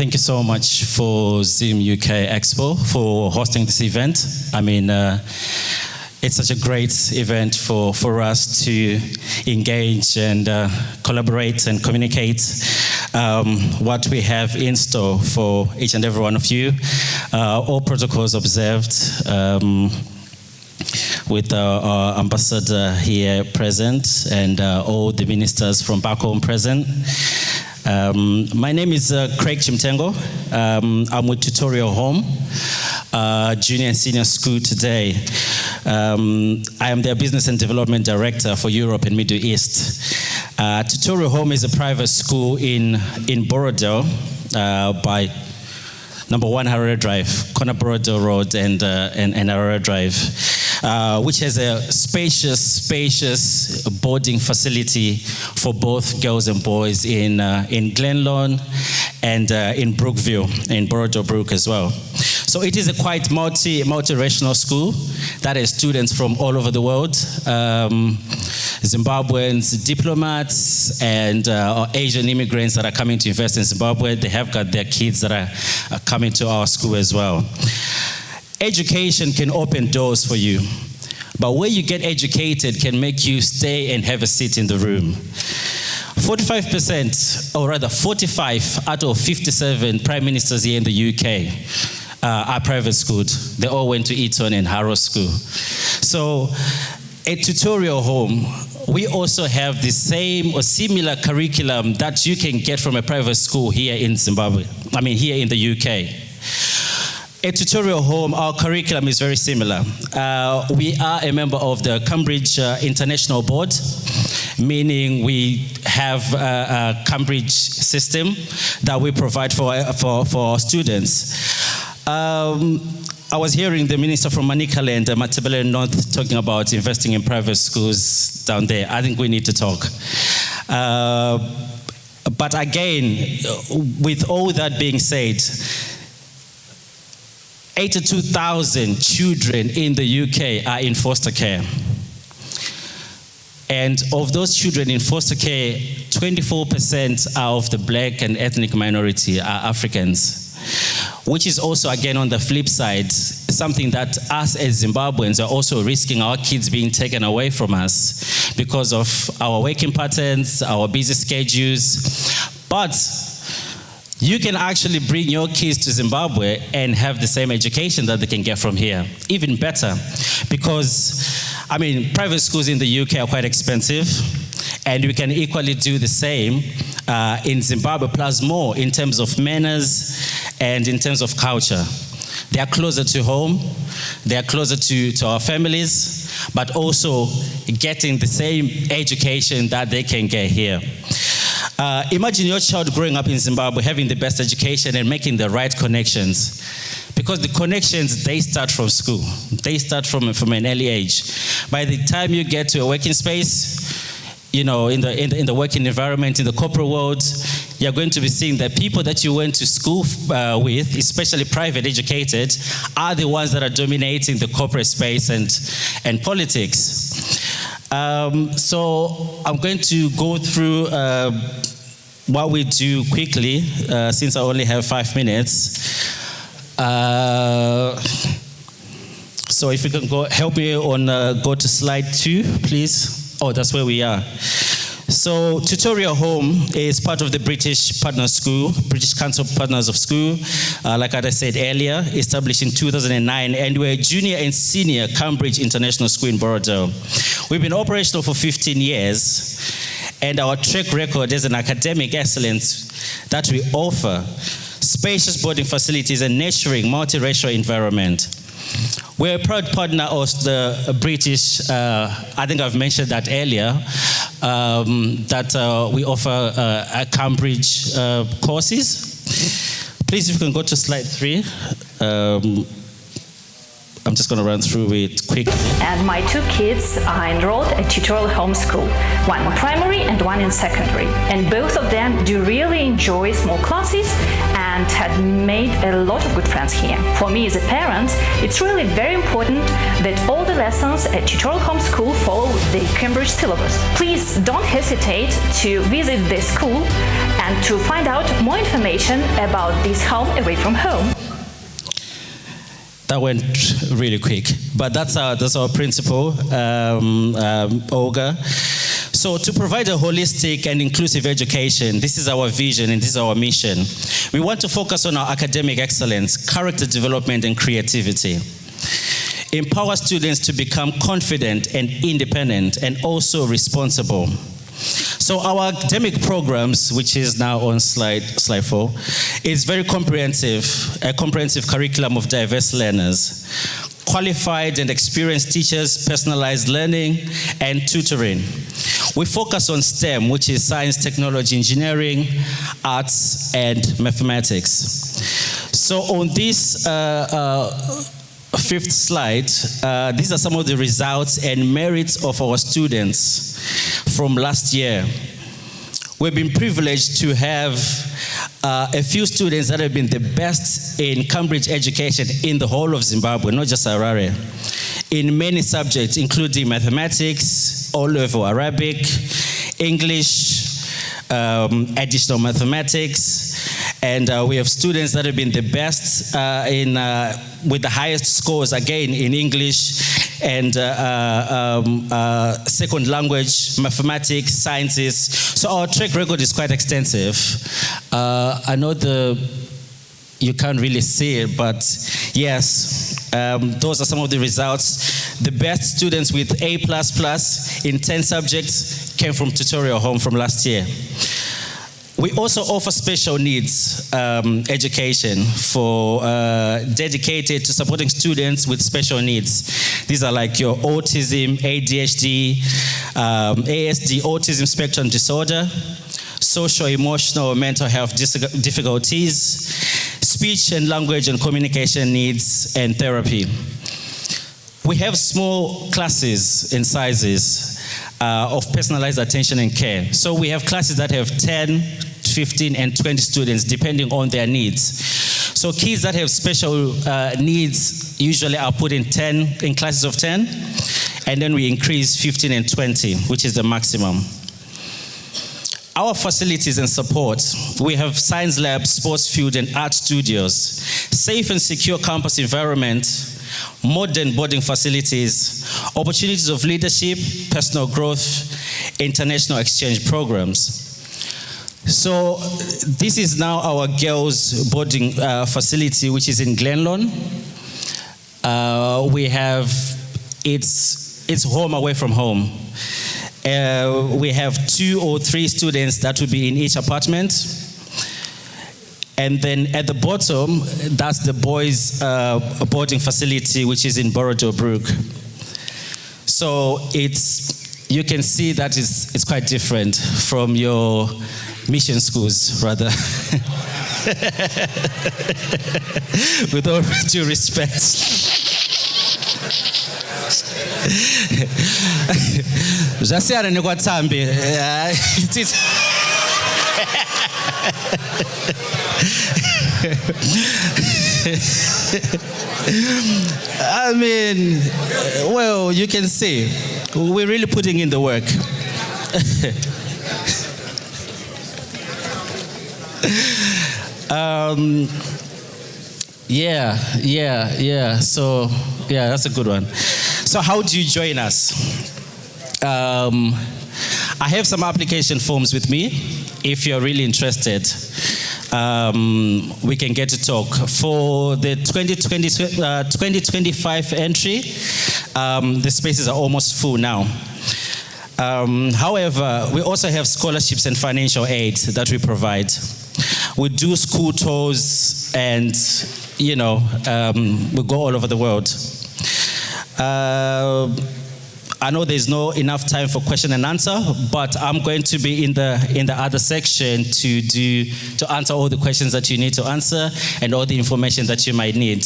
Thank you so much for Zoom UK Expo for hosting this event. I mean, it's such a great event for us to engage and collaborate and communicate what we have in store for each and every one of you. All protocols observed, with our ambassador here present and all the ministers from back home present. My name is Craig Chimtengo. I'm with Tutorial Home, Junior and Senior School today. I am their Business and Development Director for Europe and Middle East. Tutorial Home is a private school in Borrowdale by number 1 Harare Drive, corner Borrowdale Road and Harare Drive, which has a spacious boarding facility for both girls and boys in Glenlawn and in Brookville, in Borrowdale Brook as well. So it is a quite multiracial school that has students from all over the world, Zimbabweans, diplomats, and Asian immigrants that are coming to invest in Zimbabwe. They have got their kids that are coming to our school as well. Education can open doors for you, but where you get educated can make you stay and have a seat in the room. 45%, or rather 45 out of 57 prime ministers here in the UK are private schooled. They all went to Eton and Harrow School. So at Tutorial Home, we also have the same or similar curriculum that you can get from a private school here in Zimbabwe, here in the UK. At Tutorial Home, our curriculum is very similar. We are a member of the Cambridge International Board, meaning we have a Cambridge system that we provide for our students. I was hearing the minister from Manicaland, Matabele North, talking about investing in private schools down there. I think we need to talk. But again, with all that being said, 82,000 children in the UK are in foster care. And of those children in foster care, 24% are of the black and ethnic minority, are Africans. Which is also, again, on the flip side, something that us as Zimbabweans are also risking our kids being taken away from us because of our working patterns, our busy schedules. But you can actually bring your kids to Zimbabwe and have the same education that they can get from here, even better. Because, private schools in the UK are quite expensive, and we can equally do the same in Zimbabwe, plus more in terms of manners and in terms of culture. They are closer to home, they are closer to our families, but also getting the same education that they can get here. Imagine your child growing up in Zimbabwe, having the best education and making the right connections. Because the connections, they start from school. They start from an early age. By the time you get to a working space, in the working environment, in the corporate world, you're going to be seeing that people that you went to school with, especially private educated, are the ones that are dominating the corporate space and politics. So I'm going to go through what we do quickly, since I only have 5 minutes. So if you can help me go to slide 2, please. Oh, that's where we are. So Tutorial Home is part of the British Partner School, British Council Partners of School, like I said earlier, established in 2009, and we're a junior and senior Cambridge International School in Borrowdale. We've been operational for 15 years, and our track record is an academic excellence that we offer spacious boarding facilities and nurturing multiracial environment. We're a proud partner of the British, I think I've mentioned that earlier, that we offer Cambridge courses. Please, if you can go to slide 3. I'm just going to run through it quickly. And my 2 kids are enrolled at Tutorial Home School, one in primary and one in secondary. And both of them do really enjoy small classes and and had made a lot of good friends here. For me as a parent, it's really very important that all the lessons at Tutorial Home School follow the Cambridge syllabus. Please don't hesitate to visit the school and to find out more information about this home away from home. That went really quick, but that's our principal, Olga. So to provide a holistic and inclusive education, this is our vision and this is our mission. We want to focus on our academic excellence, character development, and creativity. Empower students to become confident and independent and also responsible. So our academic programs, which is now on slide 4, is very comprehensive, a comprehensive curriculum of diverse learners, qualified and experienced teachers, personalized learning, and tutoring. We focus on STEM, which is science, technology, engineering, arts, and mathematics. So on this 5th slide, these are some of the results and merits of our students from last year. We've been privileged to have a few students that have been the best in Cambridge education in the whole of Zimbabwe, not just Harare, in many subjects, including mathematics, O-level Arabic, English, additional mathematics, and we have students that have been the best with the highest scores, again, in English and second language, mathematics, sciences. So our track record is quite extensive. I know you can't really see it, but yes, those are some of the results. The best students with A++ in 10 subjects came from Tutorial Home from last year. We also offer special needs education for dedicated to supporting students with special needs. These are like your autism, ADHD, ASD, autism spectrum disorder, social, emotional, mental health difficulties, speech and language and communication needs, and therapy. We have small classes in sizes of personalized attention and care. So we have classes that have 10, 15, and 20 students, depending on their needs. So kids that have special needs usually are put in classes of 10, and then we increase 15 and 20, which is the maximum. Our facilities and support, we have science labs, sports field, and art studios, safe and secure campus environment, modern boarding facilities, opportunities of leadership, personal growth, international exchange programs. So this is now our girls' boarding facility, which is in Glenlawn. We have, it's home away from home. We have 2 or 3 students that will be in each apartment. And then at the bottom, that's the boys' boarding facility, which is in Borrowdale Brook. So you can see that it's quite different from your mission schools, rather. With all due respect. Zvasiyana nekwaTsambi. I mean, well, you can see, we're really putting in the work. Yeah. So, yeah, that's a good one. So how do you join us? I have some application forms with me. If you're really interested, we can get to talk. For the 2025 entry, the spaces are almost full now. However, we also have scholarships and financial aid that we provide. We do school tours and, we go all over the world. I know there's no enough time for question and answer, but I'm going to be in the other section to answer all the questions that you need to answer and all the information that you might need.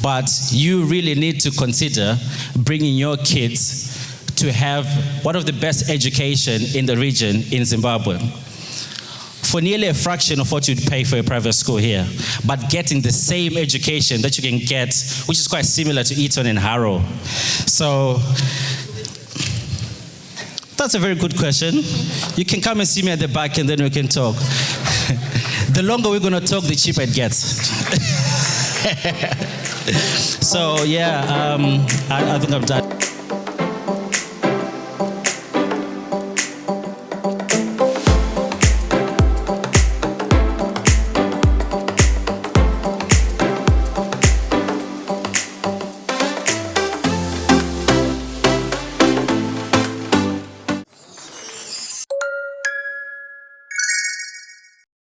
But you really need to consider bringing your kids to have one of the best education in the region in Zimbabwe. for nearly a fraction of what you'd pay for a private school here, but getting the same education that you can get, which is quite similar to Eton and Harrow. So that's a very good question. You can come and see me at the back and then we can talk. The longer we're going to talk, the cheaper it gets. So yeah, I think I'm done.